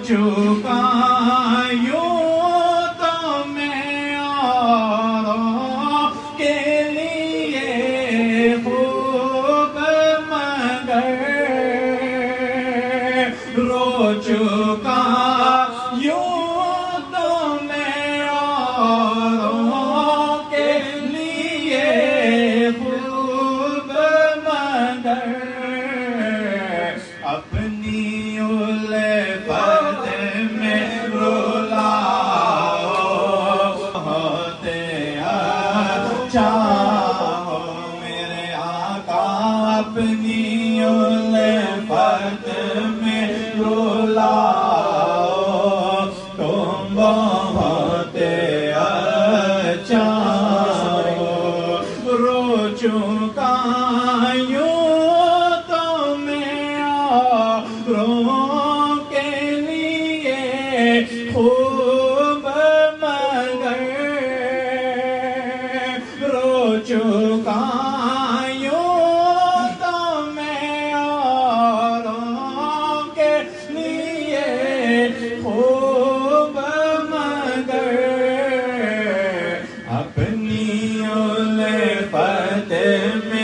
چکا یوں تو میں اوروں کے لیے خوب مگر رو چکا یوں تو میں اوروں کے لیے خوب مگر اپنی الفت میں رلاؤ ہوتے اچھا ہو میرے آقا اپنی الفت میں رلاؤ تم بہت اچھا ہو رو چکا یوں تو میں اوروں کے لیے خوب مگر رو چکا یوں تو میں اوروں کے لیے خوب مگر اپنی الفت میں